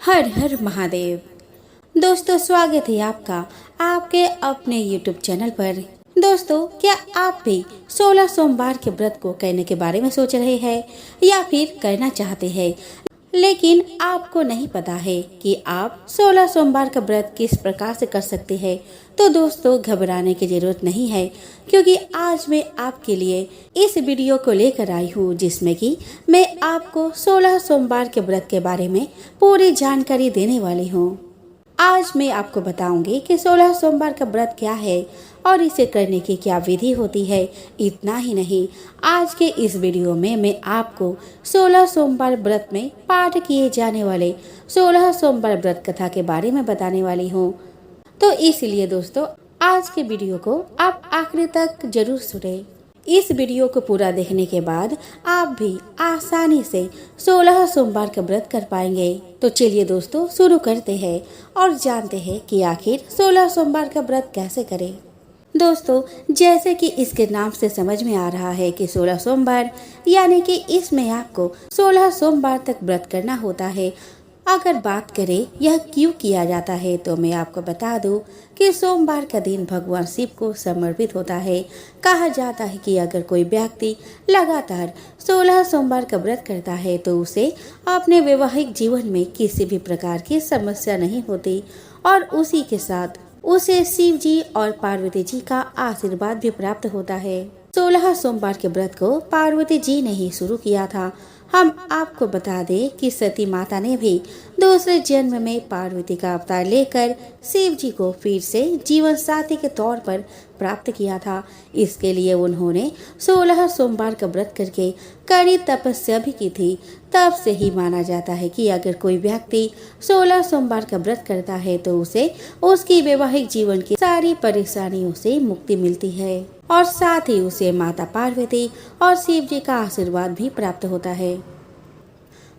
हर हर महादेव। दोस्तों, स्वागत है आपका आपके अपने YouTube चैनल पर। दोस्तों, क्या आप भी 16 सोमवार के व्रत को करने के बारे में सोच रहे हैं या फिर करना चाहते हैं, लेकिन आपको नहीं पता है कि आप 16 सोमवार का व्रत किस प्रकार से कर सकते हैं? तो दोस्तों, घबराने की जरूरत नहीं है, क्योंकि आज मैं आपके लिए इस वीडियो को लेकर आई हूँ, जिसमें कि मैं आपको 16 सोमवार के व्रत के बारे में पूरी जानकारी देने वाली हूँ। आज मैं आपको बताऊंगी कि 16 सोमवार का व्रत क्या है और इसे करने की क्या विधि होती है। इतना ही नहीं, आज के इस वीडियो में मैं आपको 16 सोमवार व्रत में पाठ किए जाने वाले 16 सोमवार व्रत कथा के बारे में बताने वाली हूँ। तो इसलिए दोस्तों, आज के वीडियो को आप आखिरी तक जरूर सुने। इस वीडियो को पूरा देखने के बाद आप भी आसानी से 16 सोमवार का व्रत कर पाएंगे। तो चलिए दोस्तों, शुरू करते हैं और जानते हैं कि आखिर 16 सोमवार का व्रत कैसे करें। दोस्तों, जैसे कि इसके नाम से समझ में आ रहा है कि 16 सोमवार, यानी कि इसमें आपको 16 सोमवार तक व्रत करना होता है। अगर बात करें यह क्यों किया जाता है, तो मैं आपको बता दूं कि सोमवार का दिन भगवान शिव को समर्पित होता है। कहा जाता है कि अगर कोई व्यक्ति लगातार 16 सोमवार का व्रत करता है तो उसे अपने वैवाहिक जीवन में किसी भी प्रकार की समस्या नहीं होती और उसी के साथ उसे शिव जी और पार्वती जी का आशीर्वाद भी प्राप्त होता है। 16 सोमवार के व्रत को पार्वती जी ने ही शुरू किया था। हम आपको बता दें कि सती माता ने भी दूसरे जन्म में पार्वती का अवतार लेकर शिव जी को फिर से जीवन साथी के तौर पर प्राप्त किया था। इसके लिए उन्होंने 16 सोमवार का व्रत करके कड़ी तपस्या भी की थी। तब से ही माना जाता है कि अगर कोई व्यक्ति 16 सोमवार का व्रत करता है तो उसे उसकी वैवाहिक जीवन की सारी परेशानियों से मुक्ति मिलती है और साथ ही उसे माता पार्वती और शिव जी का आशीर्वाद भी प्राप्त होता है।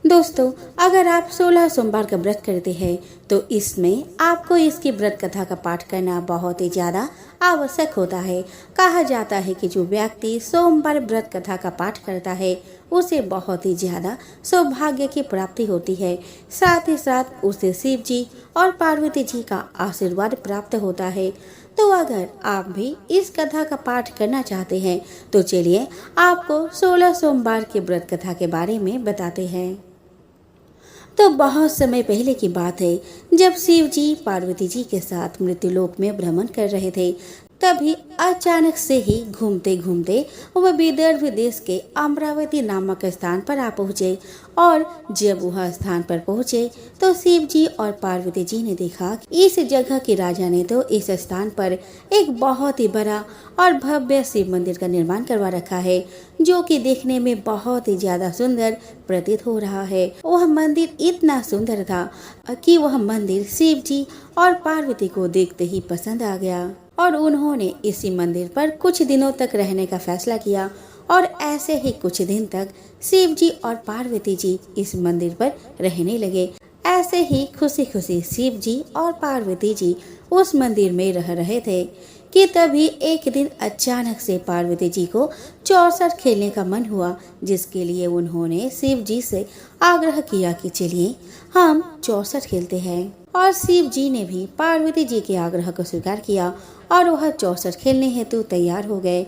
दोस्तों, अगर आप 16 सोमवार का व्रत करते हैं तो इसमें आपको इसकी व्रत कथा का पाठ करना बहुत ही ज्यादा आवश्यक होता है। कहा जाता है कि जो व्यक्ति सोमवार व्रत कथा का पाठ करता है उसे बहुत ही ज्यादा सौभाग्य की प्राप्ति होती है। साथ ही साथ उसे शिव जी और पार्वती जी का आशीर्वाद प्राप्त होता है। तो अगर आप भी इस कथा का पाठ करना चाहते हैं तो चलिए आपको 16 सोमवार के व्रत कथा के बारे में बताते हैं। तो बहुत समय पहले की बात है, जब शिव जी पार्वती जी के साथ मृत्युलोक में भ्रमण कर रहे थे, तभी अचानक से ही घूमते घूमते वह विदर्भ देश के अमरावती नामक स्थान पर आ पहुँचे और जब वह स्थान पर पहुँचे तो शिव जी और पार्वती जी ने देखा कि इस जगह के राजा ने तो इस स्थान पर एक बहुत ही बड़ा और भव्य शिव मंदिर का निर्माण करवा रखा है, जो कि देखने में बहुत ही ज्यादा सुंदर प्रतीत हो रहा है। वह मंदिर इतना सुंदर था कि वह मंदिर शिव जी और पार्वती को देखते ही पसंद आ गया और उन्होंने इसी मंदिर पर कुछ दिनों तक रहने का फैसला किया और ऐसे ही कुछ दिन तक शिव जी और पार्वती जी इस मंदिर पर रहने लगे। ऐसे ही खुशी खुशी शिव जी और पार्वती जी उस मंदिर में रह रहे थे कि तभी एक दिन अचानक से पार्वती जी को चौसर खेलने का मन हुआ, जिसके लिए उन्होंने शिव जी से आग्रह किया कि चलिए हम चौसर खेलते हैं। और शिव जी ने भी पार्वती जी के आग्रह को स्वीकार किया और वह चौसर खेलने हेतु तैयार हो गए।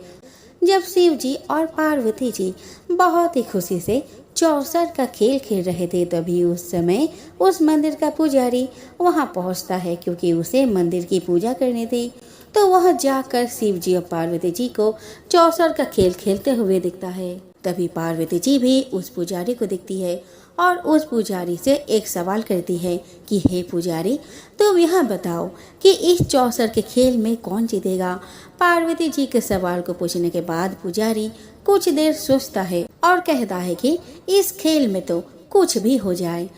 जब शिव जी और पार्वती जी बहुत ही खुशी से चौसर का खेल खेल रहे थे, तभी उस समय उस मंदिर का पुजारी वहां पहुंचता है, क्योंकि उसे मंदिर की पूजा करनी थी। तो वह जाकर शिव जी और पार्वती जी को चौसर का खेल खेलते हुए दिखता है। तभी पार्वती जी भी उस पुजारी को दिखती है और उस पुजारी से एक सवाल करती है कि हे पुजारी, तुम यह बताओ कि इस चौसर के खेल में कौन जीतेगा। पार्वती जी के सवाल को पूछने के बाद पुजारी कुछ देर सोचता है और कहता है कि इस खेल में तो कुछ भी हो जाए,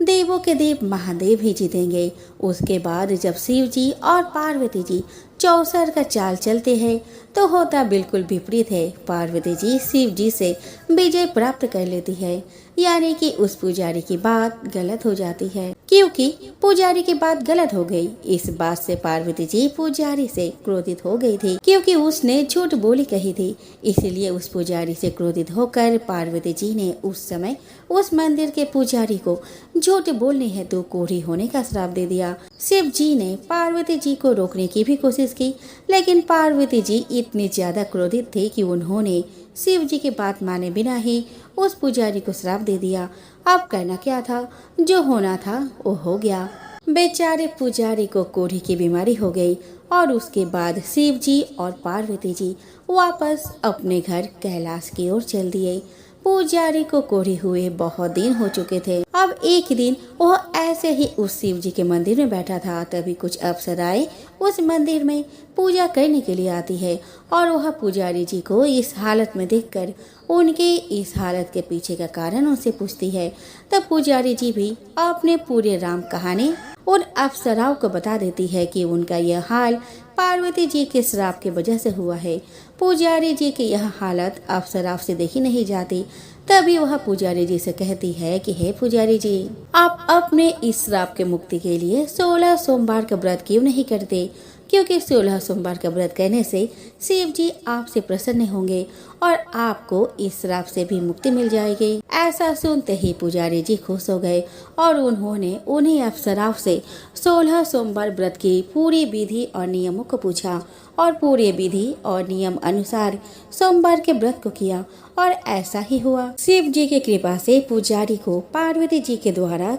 देवों के देव महादेव ही जीतेंगे। उसके बाद जब शिव जी और पार्वती जी चौसर का चाल चलते हैं तो होता बिल्कुल विपरीत है। पार्वती जी शिव जी से विजय प्राप्त कर लेती है, यानी कि उस पुजारी की बात गलत हो जाती है। क्योंकि पुजारी की बात गलत हो गई। इस बात से पार्वती जी पुजारी से क्रोधित हो गई थी, क्योंकि उसने झूठ बोली कही थी। इसलिए उस पुजारी से क्रोधित होकर पार्वती जी ने उस समय उस मंदिर के पुजारी को झूठ बोलने हेतु कोढ़ी होने का श्राप दे दिया। शिव जी ने पार्वती जी को रोकने की भी कोशिश की, लेकिन पार्वती जी इतनी ज्यादा क्रोधित थी कि उन्होंने शिव जी की बात माने बिना ही उस पुजारी को श्राप दे दिया। अब करना क्या था, जो होना था वो हो गया। बेचारे पुजारी को कोढ़ी की बीमारी हो गई और उसके बाद शिव जी और पार्वती जी वापस अपने घर कैलाश की ओर चल दिए। पुजारी को कोढ़ी हुए बहुत दिन हो चुके थे। अब एक दिन वह ऐसे ही उस शिव जी के मंदिर में बैठा था, तभी कुछ अप्सराएं उस मंदिर में पूजा करने के लिए आती है और वह पुजारी जी को इस हालत में देखकर उनके इस हालत के पीछे का कारण उनसे पूछती है। तब पुजारी जी भी अपने पूरे राम कहानी उन अप्सराओं को बता देती है कि उनका यह हाल पार्वती जी के श्राप की वजह से हुआ है। पुजारी जी की यह हालत अप्सराओं से देखी नहीं जाती। तभी वह पुजारी जी से कहती है कि हे पुजारी जी, आप अपने इस श्राप के मुक्ति के लिए 16 सोमवार का व्रत क्यों नहीं करते? क्योंकि 16 सोमवार का व्रत करने से शिव जी आपसे प्रसन्न होंगे और आपको इस श्राप से भी मुक्ति मिल जाएगी। ऐसा सुनते ही पुजारी जी खुश हो गए और उन्होंने उन्हीं अप्सराओं से 16 सोमवार व्रत की पूरी विधि और नियमों को पूछा और पूरे विधि और नियम अनुसार सोमवार के व्रत को किया और ऐसा ही हुआ। शिव जी की कृपा से पुजारी को पार्वती जी के द्वारा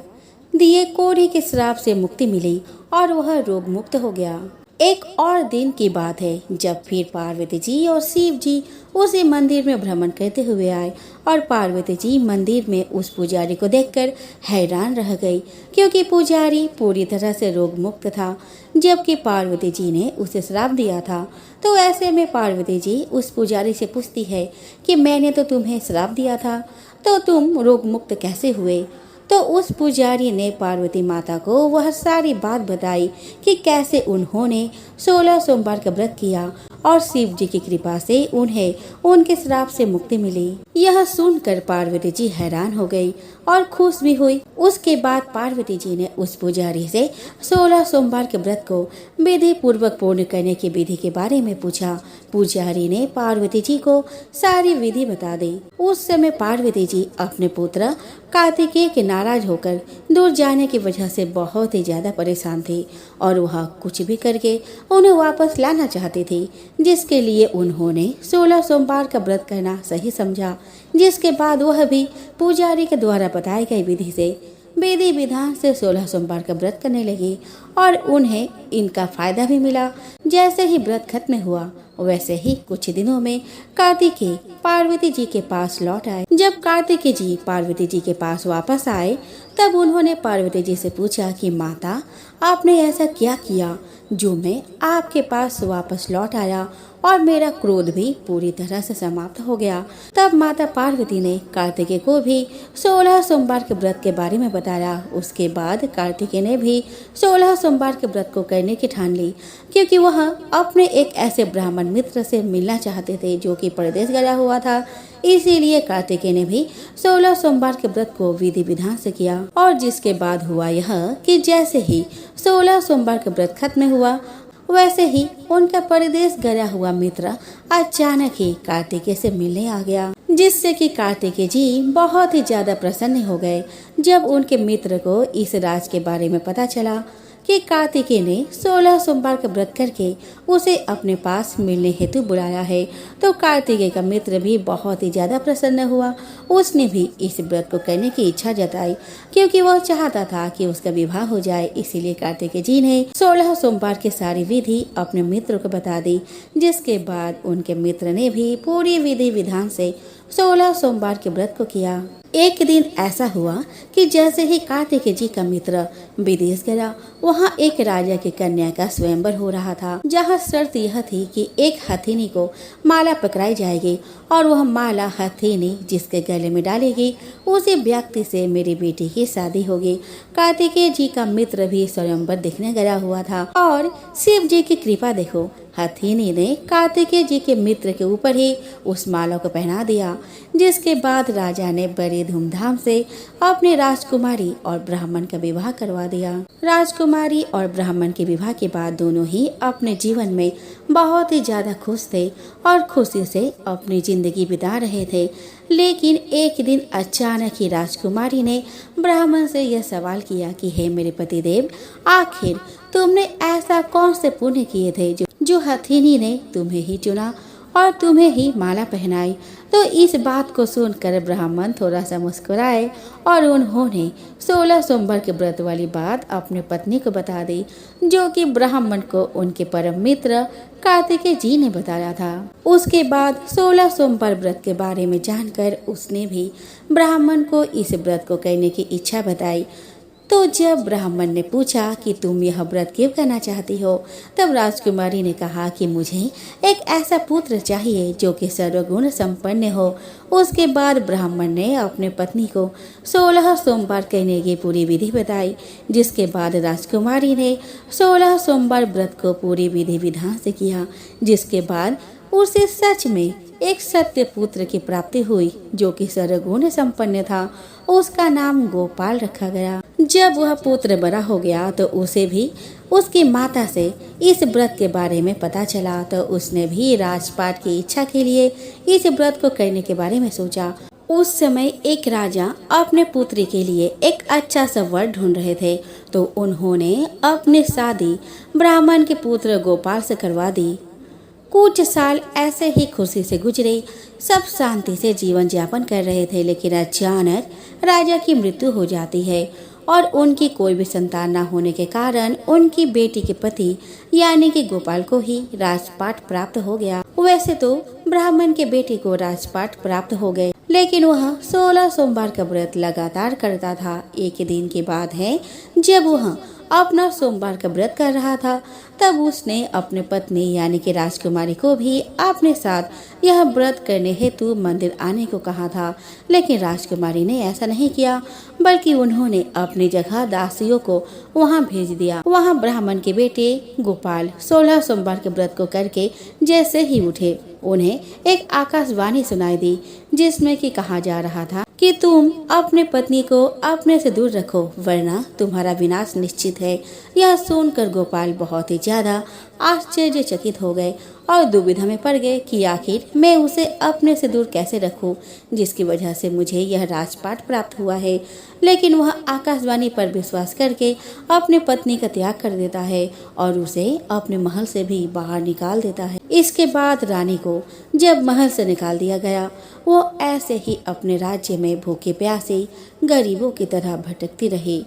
दिए कोढ़ी के श्राप से मुक्ति मिली और वह रोग मुक्त हो गया। एक और दिन की बात है जब फिर पार्वती जी और शिव जी उसी मंदिर में भ्रमण करते हुए आए और पार्वती जी मंदिर में उस पुजारी को देखकर हैरान रह गई, क्योंकि पुजारी पूरी तरह से रोग मुक्त था, जबकि पार्वती जी ने उसे श्राप दिया था। तो ऐसे में पार्वती जी उस पुजारी से पूछती है कि मैंने तो तुम्हें श्राप दिया था, तो तुम रोग मुक्त कैसे हुए? तो उस पुजारी ने पार्वती माता को वह सारी बात बताई कि कैसे उन्होंने 16 सोमवार का व्रत किया और शिव जी की कृपा से उन्हें उनके श्राप से मुक्ति मिली। यह सुनकर पार्वती जी हैरान हो गई और खुश भी हुई। उसके बाद पार्वती जी ने उस पुजारी से 16 सोमवार के व्रत को विधि पूर्वक पूर्ण करने की विधि के बारे में पूछा। पुजारी ने पार्वती जी को सारी विधि बता दी। उस समय पार्वती जी अपने पुत्र कार्तिकेय के नाराज होकर दूर जाने की वजह से बहुत ही ज्यादा परेशान थी और वह कुछ भी करके उन्हें वापस लाना चाहती थी, जिसके लिए उन्होंने 16 सोमवार का व्रत करना सही समझा। जिसके बाद वह भी पुजारी के द्वारा बताई गई विधि से विधि विधान से 16 सोमवार का व्रत करने लगी और उन्हें इनका फायदा भी मिला। जैसे ही व्रत खत्म हुआ वैसे ही कुछ दिनों में कार्तिकेय पार्वती जी के पास लौट आए। जब कार्तिकेय जी पार्वती जी के पास वापस आए तब उन्होंने पार्वती जी से पूछा कि माता, आपने ऐसा क्या किया जो मैं आपके पास वापस लौट आया और मेरा क्रोध भी पूरी तरह से समाप्त हो गया। तब माता पार्वती ने कार्तिकेय को भी 16 सोमवार के व्रत के बारे में बताया। उसके बाद कार्तिकेय ने भी 16 सोमवार के व्रत को करने की ठान ली, क्योंकि वह अपने एक ऐसे ब्राह्मण मित्र से मिलना चाहते थे जो कि परदेश गया हुआ था। इसीलिए कार्तिकेय ने भी 16 सोमवार के व्रत को विधि विधान से किया और जिसके बाद हुआ यह कि जैसे ही 16 सोमवार का व्रत खत्म हुआ वैसे ही उनका परदेश गया हुआ मित्र अचानक ही कार्तिकेय से मिलने आ गया, जिससे कि कार्तिकेय जी बहुत ही ज्यादा प्रसन्न हो गए। जब उनके मित्र को इस राज के बारे में पता चला कि कार्तिकेय ने 16 सोमवार का व्रत करके उसे अपने पास मिलने हेतु बुलाया है, तो कार्तिकेय का मित्र भी बहुत ही ज्यादा प्रसन्न हुआ। उसने भी इस व्रत को करने की इच्छा जताई, क्योंकि वह चाहता था कि उसका विवाह हो जाए। इसीलिए कार्तिकेय जी ने 16 सोमवार की सारी विधि अपने मित्र को बता दी, जिसके बाद उनके मित्र ने भी पूरी विधि विधान से 16 सोमवार के व्रत को किया। एक दिन ऐसा हुआ कि जैसे ही कार्तिकेय जी का मित्र विदेश गया, वहाँ एक राजा की कन्या का स्वयंवर हो रहा था, जहाँ शर्त यह थी कि एक हथिनी को माला पकड़ाई जाएगी और वह माला हथेली जिसके गले में डालेगी उसी व्यक्ति से मेरी बेटी की शादी होगी। कार्तिकेय जी का मित्र भी स्वयंवर देखने गया हुआ था और शिव जी की कृपा देखो, हथिनी ने कार्तिकेय जी के मित्र के ऊपर ही उस माला को पहना दिया। जिसके बाद राजा ने बड़े धूमधाम से अपने राजकुमारी और ब्राह्मण का विवाह करवा दिया। राजकुमारी और ब्राह्मण के विवाह के बाद दोनों ही अपने जीवन में बहुत ही ज्यादा खुश थे और खुशी से अपनी जिंदगी बिता रहे थे। लेकिन एक दिन अचानक ही राजकुमारी ने ब्राह्मण से यह सवाल किया कि हे मेरे पतिदेव, आखिर तुमने ऐसा कौन से पुण्य किए थे जो हथिनी ने तुम्हें ही चुना और तुम्हें ही माला पहनाई। तो इस बात को सुनकर ब्राह्मण थोड़ा सा मुस्कुराए और उन्होंने 16 सोमवार के व्रत वाली बात अपने पत्नी को बता दी, जो कि ब्राह्मण को उनके परम मित्र कार्तिकेय जी ने बताया था। उसके बाद 16 सोमवार व्रत के बारे में जानकर उसने भी ब्राह्मण को इस व्रत को करने की इच्छा बताई। तो जब ब्राह्मण ने पूछा कि तुम यह व्रत क्यों करना चाहती हो, तब राजकुमारी ने कहा कि मुझे एक ऐसा पुत्र चाहिए जो कि सर्वगुण संपन्न हो। उसके बाद ब्राह्मण ने अपने पत्नी को 16 सोमवार करने की पूरी विधि बताई। जिसके बाद राजकुमारी ने 16 सोमवार व्रत को पूरी विधि विधान से किया। जिसके बाद उसे सच में एक सत्य पुत्र की प्राप्ति हुई जो कि सर्वगुण संपन्न था। उसका नाम गोपाल रखा गया। जब वह पुत्र बड़ा हो गया तो उसे भी उसकी माता से इस व्रत के बारे में पता चला, तो उसने भी राजपाट की इच्छा के लिए इस व्रत को करने के बारे में सोचा। उस समय एक राजा अपने पुत्री के लिए एक अच्छा सा वर ढूंढ रहे थे, तो उन्होंने अपनी शादी ब्राह्मण के पुत्र गोपाल से करवा दी। कुछ साल ऐसे ही खुशी से गुजरे, सब शांति से जीवन यापन कर रहे थे। लेकिन अचानक राजा की मृत्यु हो जाती है और उनकी कोई भी संतान न होने के कारण उनकी बेटी के पति यानी कि गोपाल को ही राजपाट प्राप्त हो गया। वैसे तो ब्राह्मण के बेटे को राजपाट प्राप्त हो गए, लेकिन वह 16 सोमवार का व्रत लगातार करता था। एक दिन की बात है, जब वह अपना सोमवार का व्रत कर रहा था, तब उसने अपने पत्नी यानी कि राजकुमारी को भी अपने साथ यह व्रत करने हेतु मंदिर आने को कहा था। लेकिन राजकुमारी ने ऐसा नहीं किया, बल्कि उन्होंने अपनी जगह दासियों को वहां भेज दिया। वहां ब्राह्मण के बेटे गोपाल 16 सोमवार के व्रत को करके जैसे ही उठे, उन्हें एक आकाशवाणी सुनाई दी, जिसमें कि कहा जा रहा था कि तुम अपने पत्नी को अपने से दूर रखो, वरना तुम्हारा विनाश निश्चित है। यह सुनकर गोपाल बहुत ही ज्यादा आश्चर्यचकित हो गए और दुविधा में पड़ गए कि आखिर मैं उसे अपने से दूर कैसे रखूं, जिसकी वजह से मुझे यह राजपाट प्राप्त हुआ है। लेकिन वह आकाशवाणी पर विश्वास करके अपने पत्नी का त्याग कर देता है और उसे अपने महल से भी बाहर निकाल देता है। इसके बाद रानी को जब महल से निकाल दिया गया, वो ऐसे ही अपने राज्य में भूखे प्यासे गरीबों की तरह भटकती रही।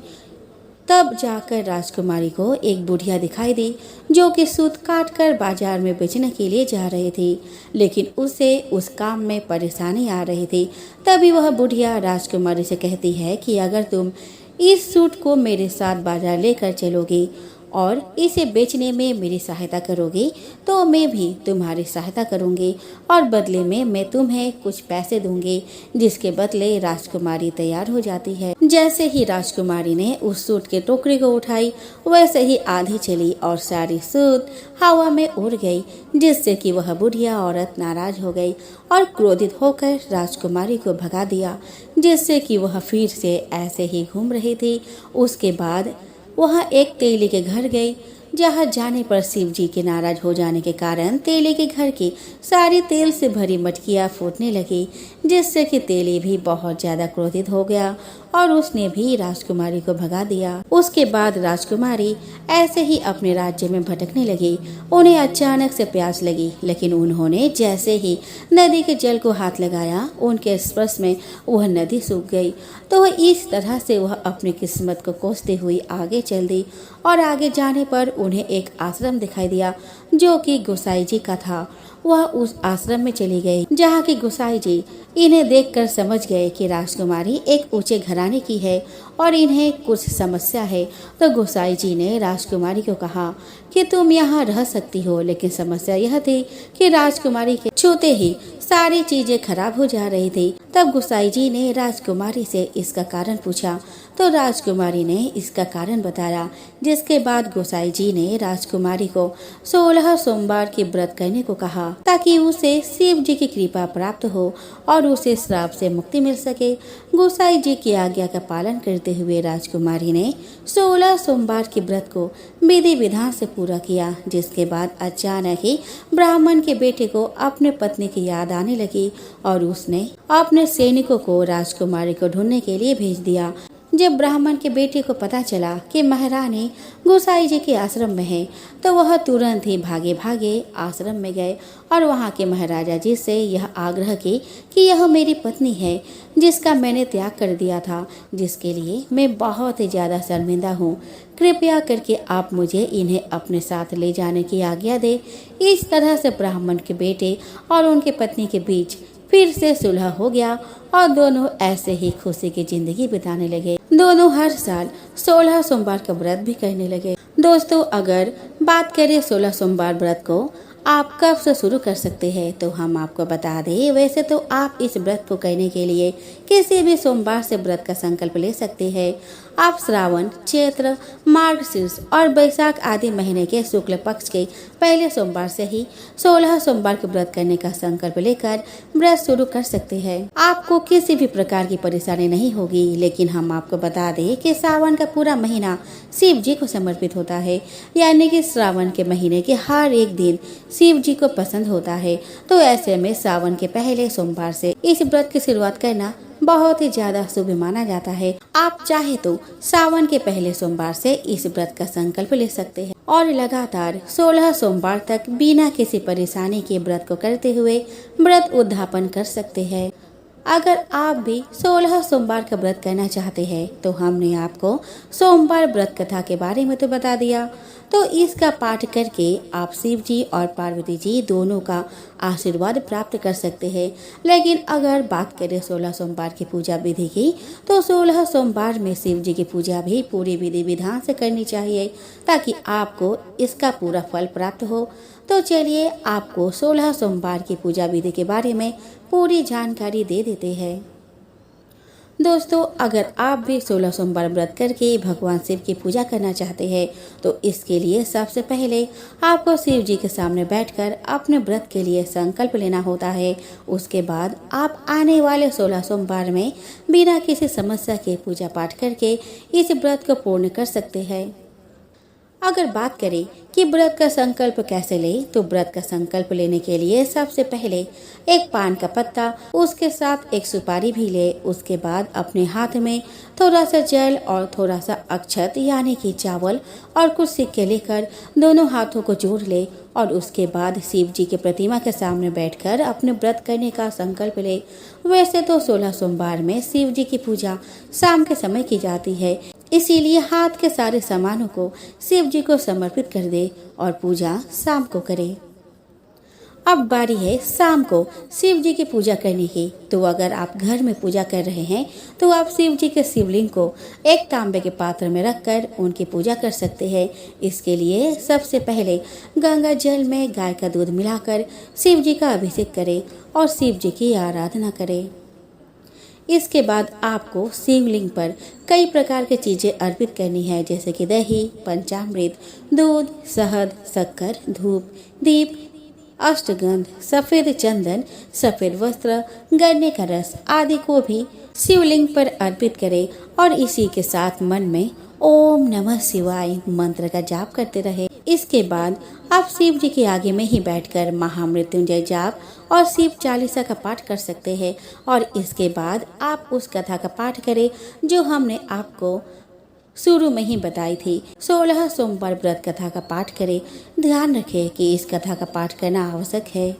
तब जाकर राजकुमारी को एक बुढ़िया दिखाई दी, जो कि सूत काट कर बाजार में बेचने के लिए जा रही थी, लेकिन उसे उस काम में परेशानी आ रही थी। तभी वह बुढ़िया राजकुमारी से कहती है कि अगर तुम इस सूट को मेरे साथ बाजार लेकर चलोगी और इसे बेचने में मेरी सहायता करोगी, तो मैं भी तुम्हारी सहायता करूंगी और बदले में मैं तुम्हें कुछ पैसे दूंगी। जिसके बदले राजकुमारी तैयार हो जाती है। जैसे ही राजकुमारी ने उस सूट के टोकरी को उठाई, वैसे ही आंधी चली और सारी सूट हवा में उड़ गई, जिससे कि वह बुढ़िया औरत नाराज हो गई और क्रोधित होकर राजकुमारी को भगा दिया, जिससे कि वह फिर से ऐसे ही घूम रही थी। उसके बाद वह एक तेली के घर गई, जहाँ जाने पर शिव जी के नाराज हो जाने के कारण तेली के घर की सारी तेल से भरी मटकियाँ फूटने लगी, जिससे कि तेली भी बहुत ज्यादा क्रोधित हो गया और उसने भी राजकुमारी को भगा दिया। उसके बाद राजकुमारी ऐसे ही अपने राज्य में भटकने लगी। उन्हें अचानक से प्यास लगी, लेकिन उन्होंने जैसे ही नदी के जल को हाथ लगाया, उनके स्पर्श में वह नदी सूख गई। तो इस तरह से वह अपनी किस्मत को कोसते हुई आगे चल दी और आगे जाने पर उन्हें एक आश्रम दिखाई दिया, जो कि गोसाई जी का था। वह उस आश्रम में चली गई जहाँ की गोसाई जी इन्हें देखकर समझ गए कि राजकुमारी एक ऊंचे घराने की है और इन्हें कुछ समस्या है। तो गोसाई जी ने राजकुमारी को कहा कि तुम यहाँ रह सकती हो, लेकिन समस्या यह थी कि राजकुमारी के छूते ही सारी चीजें खराब हो जा रही थी। तब गोसाई जी ने राजकुमारी से इसका कारण पूछा तो राजकुमारी ने इसका कारण बताया, जिसके बाद गोसाई जी ने राजकुमारी को 16 सोमवार की व्रत करने को कहा ताकि उसे शिव जी की कृपा प्राप्त हो और उसे श्राप से मुक्ति मिल सके। गोसाई जी की आज्ञा का पालन करते हुए राजकुमारी ने 16 सोमवार के व्रत को विधि विधान से पूरा किया, जिसके बाद अचानक ही ब्राह्मण के बेटे को अपने पत्नी की याद आने लगी और उसने अपने सैनिकों को राजकुमारी को ढूंढने के लिए भेज दिया। जब ब्राह्मण के बेटे को पता चला कि महारानी गोसाई जी के आश्रम में है, तो वह तुरंत ही भागे भागे आश्रम में गए और वहाँ के महाराजा जी से यह आग्रह की कि यह मेरी पत्नी है जिसका मैंने त्याग कर दिया था, जिसके लिए मैं बहुत ही ज्यादा शर्मिंदा हूँ। कृपया करके आप मुझे इन्हें अपने साथ ले जाने की आज्ञा दे। इस तरह से ब्राह्मण के बेटे और उनके पत्नी के बीच फिर से सुलह हो गया और दोनों ऐसे ही खुशी की जिंदगी बिताने लगे। दोनों हर साल 16 सोमवार का व्रत भी करने लगे। दोस्तों, अगर बात करें 16 सोमवार व्रत को आप कब से शुरू कर सकते हैं तो हम आपको बता दें। वैसे तो आप इस व्रत को करने के लिए किसी भी सोमवार से व्रत का संकल्प ले सकते हैं। आप श्रावण, चैत्र, मार्गशीर्ष और बैसाख आदि महीने के शुक्ल पक्ष के पहले सोमवार से ही 16 सोमवार के व्रत करने का संकल्प लेकर व्रत शुरू कर सकते हैं। आपको किसी भी प्रकार की परेशानी नहीं होगी। लेकिन हम आपको बता दें कि सावन का पूरा महीना शिव जी को समर्पित होता है, यानी कि श्रावण के महीने के हर एक दिन शिव जी को पसंद होता है। तो ऐसे में सावन के पहले सोमवार से इस व्रत की शुरुआत करना बहुत ही ज्यादा शुभ माना जाता है। आप चाहे तो सावन के पहले सोमवार से इस व्रत का संकल्प ले सकते हैं और लगातार 16 सोमवार तक बिना किसी परेशानी के व्रत को करते हुए व्रत उद्यापन कर सकते हैं। अगर आप भी 16 सोमवार का व्रत करना चाहते हैं तो हमने आपको सोमवार व्रत कथा के बारे में तो बता दिया, तो इसका पाठ करके आप शिव जी और पार्वती जी दोनों का आशीर्वाद प्राप्त कर सकते हैं। लेकिन अगर बात करें 16 सोमवार की पूजा विधि की, तो 16 सोमवार में शिव जी की पूजा भी पूरी विधि विधान से करनी चाहिए ताकि आपको इसका पूरा फल प्राप्त हो। तो चलिए आपको 16 सोमवार की पूजा विधि के बारे में पूरी जानकारी दे देते हैं। दोस्तों, अगर आप भी 16 सोमवार व्रत करके भगवान शिव की पूजा करना चाहते हैं तो इसके लिए सबसे पहले आपको शिव जी के सामने बैठकर अपने व्रत के लिए संकल्प लेना होता है। उसके बाद आप आने वाले 16 सोमवार में बिना किसी समस्या के पूजा पाठ करके इस व्रत को पूर्ण कर सकते हैं। अगर बात करें कि व्रत का संकल्प कैसे ले, तो व्रत का संकल्प लेने के लिए सबसे पहले एक पान का पत्ता, उसके साथ एक सुपारी भी ले। उसके बाद अपने हाथ में थोड़ा सा जल और थोड़ा सा अक्षत यानी कि चावल और कुछ सिक्के लेकर दोनों हाथों को जोड़ ले और उसके बाद शिव जी के प्रतिमा के सामने बैठकर अपने व्रत करने का संकल्प ले। वैसे तो 16 सोमवार में शिव जी की पूजा शाम के समय की जाती है, इसीलिए हाथ के सारे सामानों को शिव जी को समर्पित कर दे और पूजा शाम को करे। अब बारी है शाम को शिव जी की पूजा करने की। तो अगर आप घर में पूजा कर रहे हैं तो आप शिव जी के शिवलिंग को एक तांबे के पात्र में रखकर उनकी पूजा कर सकते हैं। इसके लिए सबसे पहले गंगा जल में गाय का दूध मिलाकर शिव जी का अभिषेक करें और शिव जी की आराधना करें। इसके बाद आपको शिवलिंग पर कई प्रकार की चीजें अर्पित करनी है, जैसे कि दही, पंचामृत, दूध, शहद, शक्कर, धूप, दीप, अष्टगंध, सफेद चंदन, सफेद वस्त्र, गन्ने का रस आदि को भी शिवलिंग पर अर्पित करें और इसी के साथ मन में ओम नमः शिवाय मंत्र का जाप करते रहे। इसके बाद आप शिव जी के आगे में ही बैठकर महामृत्युंजय जाप और शिव चालीसा का पाठ कर सकते हैं और इसके बाद आप उस कथा का पाठ करें जो हमने आपको शुरू में ही बताई थी। 16 सोमवार व्रत कथा का पाठ करें। ध्यान रखें कि इस कथा का पाठ करना आवश्यक है।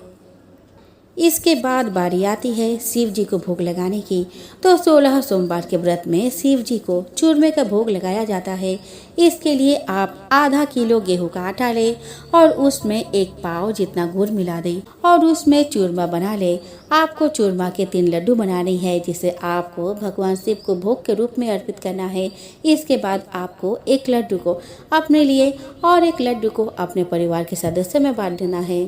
इसके बाद बारी आती है शिव जी को भोग लगाने की। तो 16 सोमवार के व्रत में शिव जी को चूरमे का भोग लगाया जाता है। इसके लिए आप आधा किलो गेहूं का आटा लें और उसमें 1 पाव जितना गुड़ मिला दें और उसमें चूरमा बना लें। आपको चूरमा के 3 लड्डू बनाने हैं, जिसे आपको भगवान शिव को भोग के रूप में अर्पित करना है। इसके बाद आपको 1 लड्डू को अपने लिए और 1 लड्डू को अपने परिवार के सदस्य में बांट देना है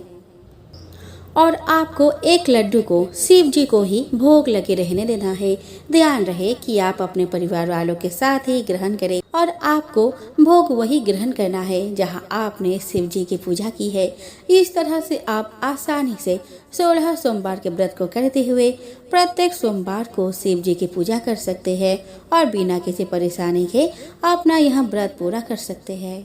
और आपको 1 लड्डू को शिव जी को ही भोग लगे रहने देना है। ध्यान रहे कि आप अपने परिवार वालों के साथ ही ग्रहण करें और आपको भोग वही ग्रहण करना है जहां आपने शिव जी की पूजा की है। इस तरह से आप आसानी से 16 सोमवार के व्रत को करते हुए प्रत्येक सोमवार को शिव जी की पूजा कर सकते हैं और बिना किसी परेशानी के अपना यह व्रत पूरा कर सकते हैं।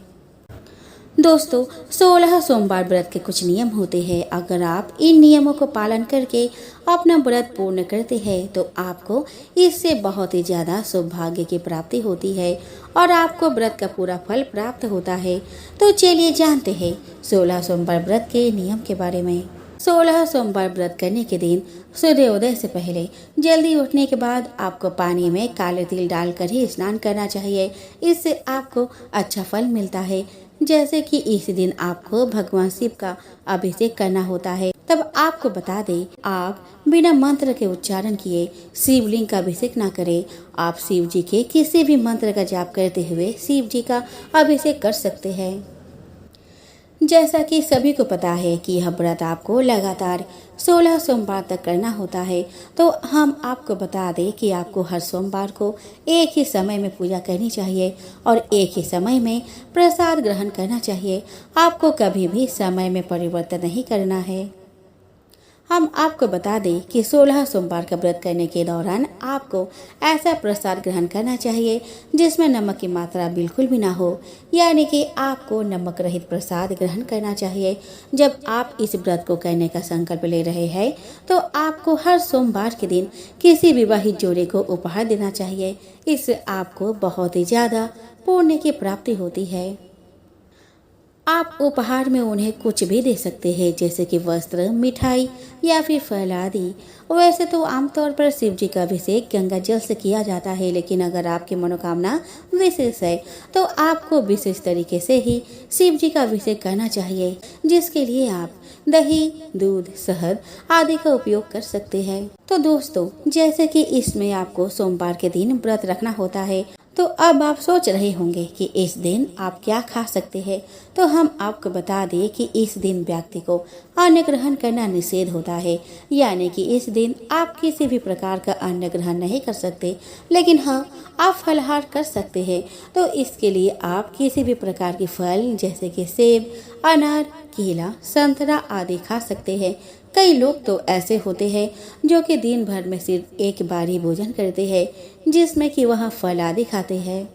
दोस्तों, 16 सोमवार व्रत के कुछ नियम होते हैं। अगर आप इन नियमों को पालन करके अपना व्रत पूर्ण करते हैं तो आपको इससे बहुत ही ज्यादा सौभाग्य की प्राप्ति होती है और आपको व्रत का पूरा फल प्राप्त होता है। तो चलिए जानते हैं 16 सोमवार व्रत के नियम के बारे में। 16 सोमवार व्रत करने के दिन सूर्योदय से पहले जल्दी उठने के बाद आपको पानी में काले तिल डालकर ही स्नान करना चाहिए। इससे आपको अच्छा फल मिलता है। जैसे कि इस दिन आपको भगवान शिव का अभिषेक करना होता है। तब आपको बता दें, आप बिना मंत्र के उच्चारण किए शिवलिंग का अभिषेक ना करें। आप शिव जी के किसी भी मंत्र का जाप करते हुए शिव जी का अभिषेक कर सकते हैं। जैसा कि सभी को पता है कि यह व्रत आपको लगातार 16 सोमवार तक करना होता है, तो हम आपको बता दें कि आपको हर सोमवार को एक ही समय में पूजा करनी चाहिए और एक ही समय में प्रसाद ग्रहण करना चाहिए। आपको कभी भी समय में परिवर्तन नहीं करना है। हम आपको बता दें कि 16 सोमवार का व्रत करने के दौरान आपको ऐसा प्रसाद ग्रहण करना चाहिए जिसमें नमक की मात्रा बिल्कुल भी ना हो, यानी कि आपको नमक रहित प्रसाद ग्रहण करना चाहिए। जब आप इस व्रत को करने का संकल्प ले रहे हैं तो आपको हर सोमवार के दिन किसी विवाहित जोड़े को उपहार देना चाहिए। इससे आपको बहुत ही ज़्यादा पुण्य की प्राप्ति होती है। आप उपहार में उन्हें कुछ भी दे सकते हैं, जैसे कि वस्त्र, मिठाई या फिर फल आदि। वैसे तो आमतौर पर शिव जी का अभिषेक गंगा जल से किया जाता है, लेकिन अगर आपकी मनोकामना विशेष है तो आपको विशेष तरीके से ही शिव जी का अभिषेक करना चाहिए, जिसके लिए आप दही, दूध, शहद आदि का उपयोग कर सकते हैं। तो दोस्तों, जैसे कि इसमें आपको सोमवार के दिन व्रत रखना होता है, तो अब आप सोच रहे होंगे कि इस दिन आप क्या खा सकते हैं। तो हम आपको बता दें कि इस दिन व्यक्ति को अन्न ग्रहण करना निषेध होता है, यानी कि इस दिन आप किसी भी प्रकार का अन्न ग्रहण नहीं कर सकते, लेकिन हाँ, आप फलाहार कर सकते हैं। तो इसके लिए आप किसी भी प्रकार के फल जैसे कि सेब, अनार, केला, संतरा आदि खा सकते हैं। कई लोग तो ऐसे होते हैं जो कि दिन भर में सिर्फ एक बार ही भोजन करते हैं, जिसमें कि वह फल आदि खाते हैं।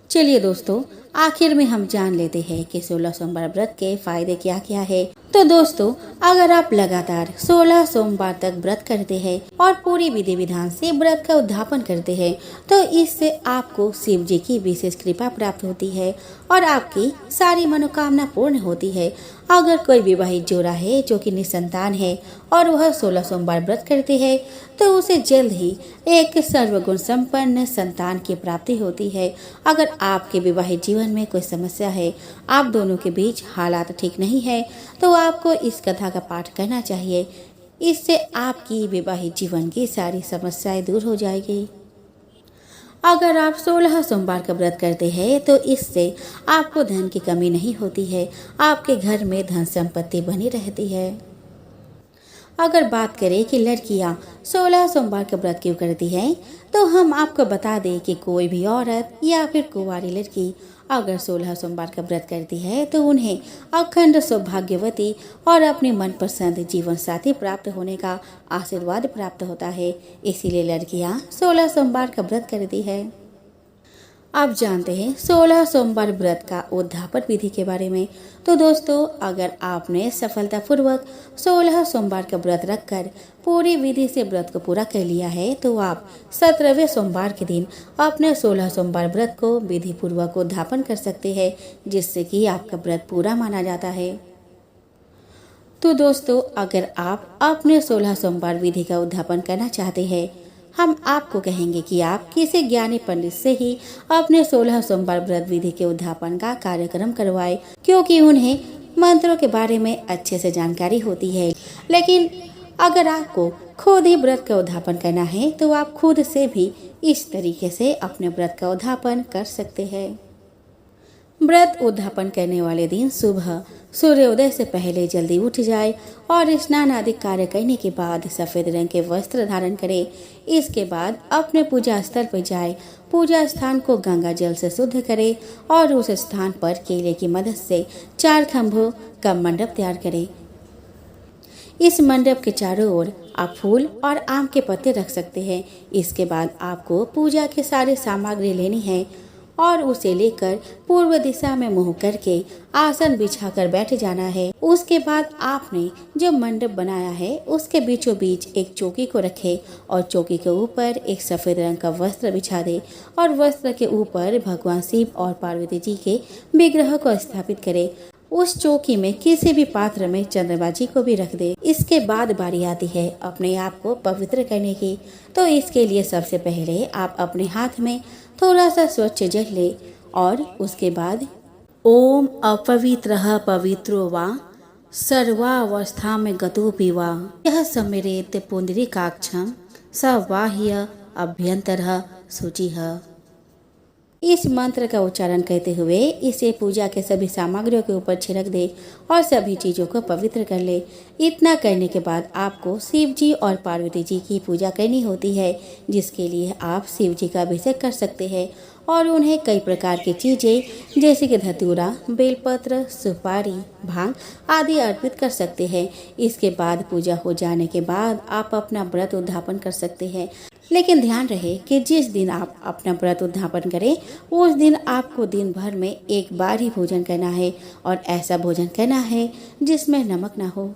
चलिए दोस्तों, आखिर में हम जान लेते हैं कि 16 सोमवार व्रत के फायदे क्या क्या है। तो दोस्तों, अगर आप लगातार 16 सोमवार तक व्रत करते हैं और पूरी विधि विधान से व्रत का उद्यापन करते हैं, तो इससे आपको शिव जी की विशेष कृपा प्राप्त होती है और आपकी सारी मनोकामना पूर्ण होती है। अगर कोई विवाहित जोड़ा है जो कि निसंतान है और वह 16 सोमवार व्रत करते हैं, तो उसे जल्द ही एक सर्वगुण संपन्न संतान की प्राप्ति होती है। अगर आपके विवाहित जीवन में कोई समस्या है, आप दोनों के बीच हालात ठीक नहीं है, तो आपको इस कथा का पाठ करना चाहिए। इससे आपकी विवाहित जीवन की सारी समस्याएं दूर हो जाएगी। अगर आप 16 सोमवार का व्रत करते हैं तो इससे आपको धन की कमी नहीं होती है, आपके घर में धन संपत्ति बनी रहती है। अगर बात करें कि लड़कियां 16 सोमवार का व्रत क्यों करती हैं, तो हम आपको बता दें कि कोई भी औरत या फिर कुंवारी लड़की अगर 16 सोमवार का व्रत करती है तो उन्हें अखंड सौभाग्यवती और अपने मनपसंद जीवन साथी प्राप्त होने का आशीर्वाद प्राप्त होता है। इसीलिए लड़कियां 16 सोमवार का व्रत करती है। आप जानते हैं 16 सोमवार व्रत का उद्यापन विधि के बारे में। तो दोस्तों, अगर आपने सफलतापूर्वक 16 सोमवार का व्रत रखकर पूरी विधि से व्रत को पूरा कर लिया है, तो आप 17वें सोमवार के दिन अपने 16 सोमवार व्रत को विधि पूर्वक उद्यापन कर सकते हैं, जिससे कि आपका व्रत पूरा माना जाता है। तो दोस्तों, अगर आप अपने 16 सोमवार विधि का उद्यापन करना चाहते हैं, हम आपको कहेंगे कि आप किसी ज्ञानी पंडित से ही अपने 16 सोमवार व्रत विधि के उद्यापन का कार्यक्रम करवाएं, क्योंकि उन्हें मंत्रों के बारे में अच्छे से जानकारी होती है। लेकिन अगर आपको खुद ही व्रत का उद्यापन करना है तो आप खुद से भी इस तरीके से अपने व्रत का उद्यापन कर सकते हैं। व्रत उद्यापन करने वाले दिन सुबह सूर्योदय से पहले जल्दी उठ जाए और स्नान आदि कार्य करने के बाद सफेद रंग के वस्त्र धारण करे। इसके बाद अपने पूजा स्थल पर जाए, पूजा स्थान को गंगा जल से शुद्ध करे और उस स्थान पर केले की मदद से 4 खंभों का मंडप तैयार करे। इस मंडप के चारों ओर आप फूल और आम के पत्ते रख सकते हैं। इसके बाद आपको पूजा के सारे सामग्री लेनी है और उसे लेकर पूर्व दिशा में मुंह करके आसन बिछाकर बैठ जाना है। उसके बाद आपने जो मंडप बनाया है उसके बीचों बीच एक चौकी को रखे और चौकी के ऊपर एक सफेद रंग का वस्त्र बिछा दे और वस्त्र के ऊपर भगवान शिव और पार्वती जी के विग्रह को स्थापित करे। उस चौकी में किसी भी पात्र में चंद्रमा जी को भी रख दे। इसके बाद बारी आती है अपने आप को पवित्र करने की। तो इसके लिए सबसे पहले आप अपने हाथ में थोड़ा सा स्वच्छ जल ले और उसके बाद ओम अपवित्रः पवित्रो वा सर्वावस्था में गतोऽपि वा यह समेरेत पुंडरीकाक्षं स बाह्य अभ्यंतरः शुचिः। इस मंत्र का उच्चारण करते हुए इसे पूजा के सभी सामग्रियों के ऊपर छिड़क दे और सभी चीजों को पवित्र कर ले। इतना करने के बाद आपको शिव जी और पार्वती जी की पूजा करनी होती है, जिसके लिए आप शिव जी का अभिषेक कर सकते हैं और उन्हें कई प्रकार की चीजें जैसे कि धतूरा, बेलपत्र, सुपारी, भांग आदि अर्पित कर सकते हैं। इसके बाद पूजा हो जाने के बाद आप अपना व्रत उद्यापन कर सकते हैं। लेकिन ध्यान रहे कि जिस दिन आप अपना व्रत उद्यापन करें उस दिन आपको दिन भर में एक बार ही भोजन करना है और ऐसा भोजन करना है जिसमें नमक ना हो।